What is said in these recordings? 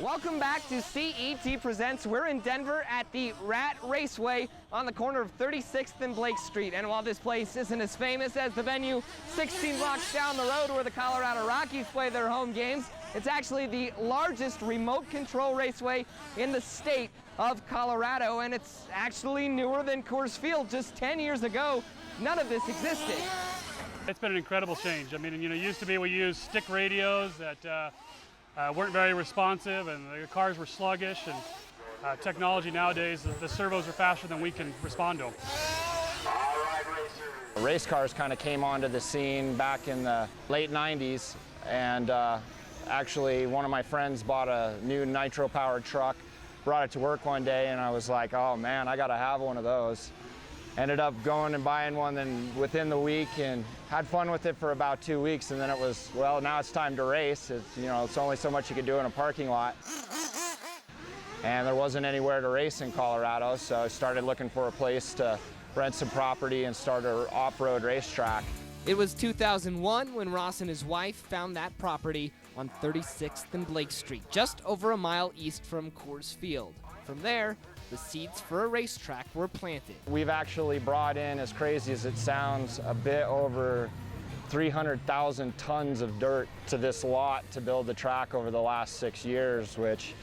Welcome back to CET Presents. We're in Denver at the Rat Raceway on the corner of 36th and Blake Street. And while this place isn't as famous as the venue 16 blocks down the road where the Colorado Rockies play their home games, it's actually the largest remote control raceway in the state of Colorado, and it's actually newer than Coors Field. Just 10 years ago, none of this existed. It's been an incredible change. I mean, it used to be we used stick radios that weren't very responsive, and the cars were sluggish, and technology nowadays, the servos are faster than we can respond to them. Race cars kind of came onto the scene back in the late 90s, and actually one of my friends bought a new nitro-powered truck, brought it to work one day, and I was like, oh man, I gotta have one of those. Ended up going and buying one then within the week, and had fun with it for about 2 weeks, and then it was, well, now it's time to race. It's only so much you could do in a parking lot. And there wasn't anywhere to race in Colorado, so I started looking for a place to rent some property and start an off-road racetrack. It was 2001 when Ross and his wife found that property on 36th and Blake Street, just over a mile east from Coors Field. From there, the seeds for a racetrack were planted. We've actually brought in, as crazy as it sounds, a bit over 300,000 tons of dirt to this lot to build the track over the last 6 years, which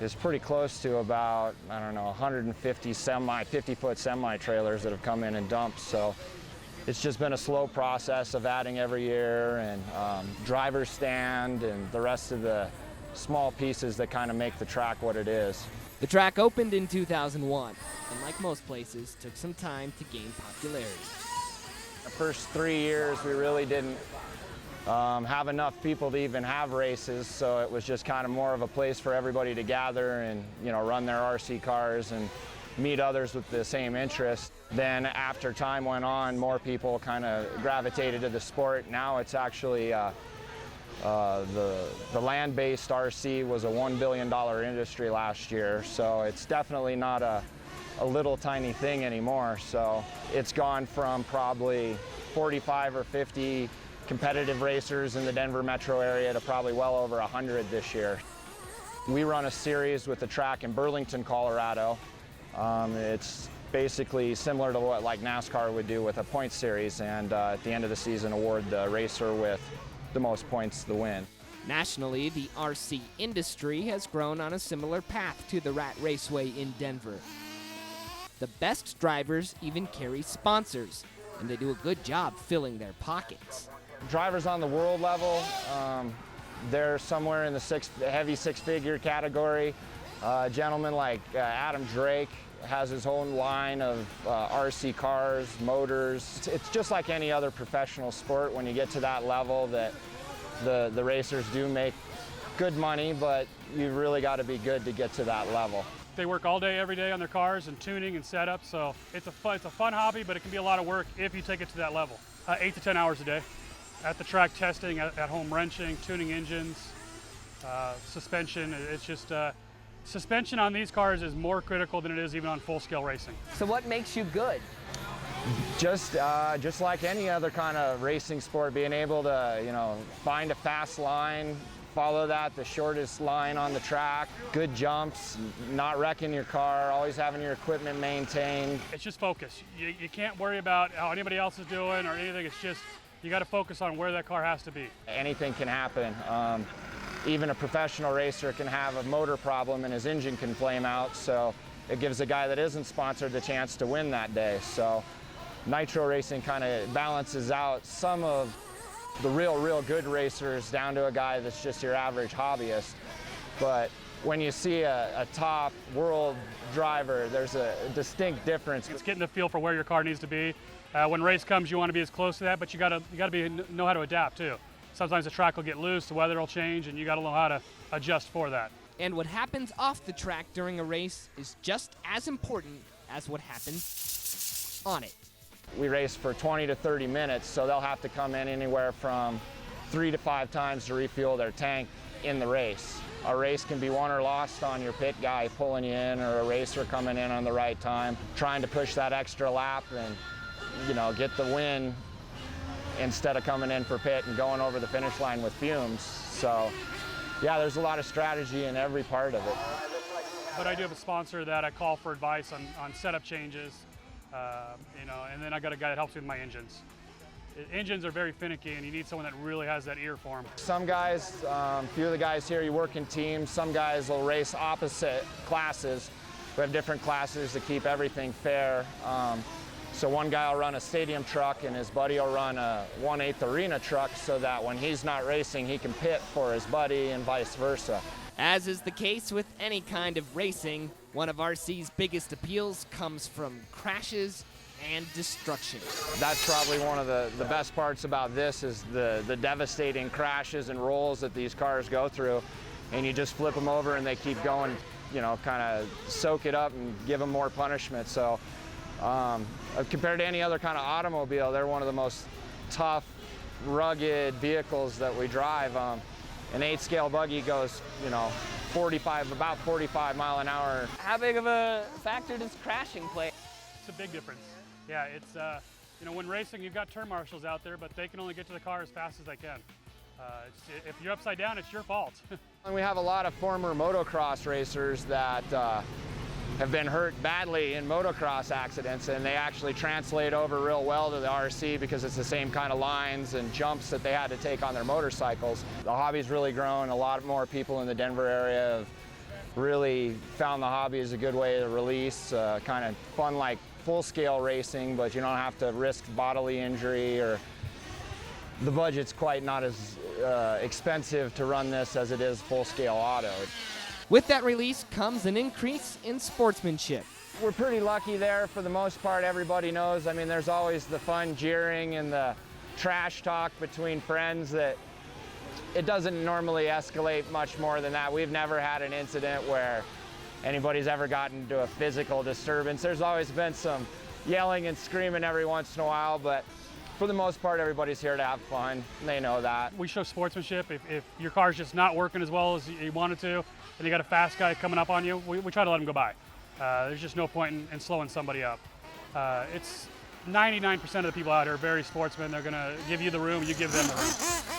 is pretty close to about, I don't know, 150 50-foot semi-trailers that have come in and dumped. So it's just been a slow process of adding every year, and driver's stand and the rest of the small pieces that kind of make the track what it is. The track opened in 2001, and like most places, took some time to gain popularity. The first 3 years, we really didn't have enough people to even have races, so it was just kind of more of a place for everybody to gather and run their RC cars and meet others with the same interest. Then after time went on, more people kind of gravitated to the sport. Now it's actually the land-based RC was a $1 billion industry last year, so it's definitely not a little tiny thing anymore. So it's gone from probably 45 or 50 competitive racers in the Denver metro area to probably well over 100 this year. We run a series with the track in Burlington, Colorado. It's basically similar to what like NASCAR would do with a points series, and at the end of the season award the racer with the most points the win. Nationally, the RC industry has grown on a similar path to the Rat Raceway in Denver. The best drivers even carry sponsors, and they do a good job filling their pockets. Drivers on the world level, they're somewhere in the heavy six-figure category. A gentleman like Adam Drake has his own line of RC cars, motors. It's just like any other professional sport. When you get to that level, that the racers do make good money, but you've really got to be good to get to that level. They work all day, every day on their cars and tuning and setup, so it's a fun hobby, but it can be a lot of work if you take it to that level. 8 to 10 hours a day at the track, testing, at home wrenching, tuning engines, suspension. It's just suspension on these cars is more critical than it is even on full-scale racing. So what makes you good? Just like any other kind of racing sport, being able to, find a fast line, follow that, the shortest line on the track, good jumps, not wrecking your car, always having your equipment maintained. It's just focus. You can't worry about how anybody else is doing or anything. It's just, you got to focus on where that car has to be. Anything can happen. Even a professional racer can have a motor problem and his engine can flame out, so it gives a guy that isn't sponsored the chance to win that day. So nitro racing kind of balances out some of the real good racers down to a guy that's just your average hobbyist. But when you see a top world driver, there's a distinct difference. It's getting the feel for where your car needs to be. When race comes, you want to be as close to that, but you got to know how to adapt too. Sometimes the track will get loose, the weather will change, and you got to know how to adjust for that. And what happens off the track during a race is just as important as what happens on it. We race for 20 to 30 minutes, so they'll have to come in anywhere from 3 to 5 times to refuel their tank in the race. A race can be won or lost on your pit guy pulling you in, or a racer coming in on the right time, trying to push that extra lap and get the win instead of coming in for pit and going over the finish line with fumes. So yeah, there's a lot of strategy in every part of it. But I do have a sponsor that I call for advice on setup changes, you know, and then I got a guy that helps me with my engines. Engines are very finicky, and you need someone that really has that ear for them. Some guys, a few of the guys here, you work in teams. Some guys will race opposite classes. We have different classes to keep everything fair. So one guy will run a stadium truck and his buddy will run a 1/8 arena truck so that when he's not racing, he can pit for his buddy and vice versa. As is the case with any kind of racing, one of RC's biggest appeals comes from crashes and destruction. That's probably one of the best parts about this is the devastating crashes and rolls that these cars go through. And you just flip them over and they keep going, you know, kind of soak it up and give them more punishment. So compared to any other kind of automobile, they're one of the most tough, rugged vehicles that we drive. An 8-scale buggy goes, you know, about 45 mile an hour. How big of a factor does crashing play? It's a big difference. Yeah, it's, you know, when racing, you've got turn marshals out there, but they can only get to the car as fast as they can. If you're upside down, it's your fault. And we have a lot of former motocross racers that have been hurt badly in motocross accidents, and they actually translate over real well to the RC because it's the same kind of lines and jumps that they had to take on their motorcycles. The hobby's really grown. A lot more people in the Denver area have really found the hobby as a good way to release, kind of fun like full-scale racing, but you don't have to risk bodily injury, or the budget's quite not as expensive to run this as it is full-scale auto. With that release comes an increase in sportsmanship. We're pretty lucky there. For the most part, everybody knows. I mean, there's always the fun jeering and the trash talk between friends that it doesn't normally escalate much more than that. We've never had an incident where anybody's ever gotten into a physical disturbance. There's always been some yelling and screaming every once in a while, but for the most part, everybody's here to have fun. They know that. We show sportsmanship. If your car's just not working as well as you want it to, and you got a fast guy coming up on you, we try to let him go by. There's just no point in slowing somebody up. It's 99% of the people out here are very sportsmen. They're gonna give you the room, you give them the room.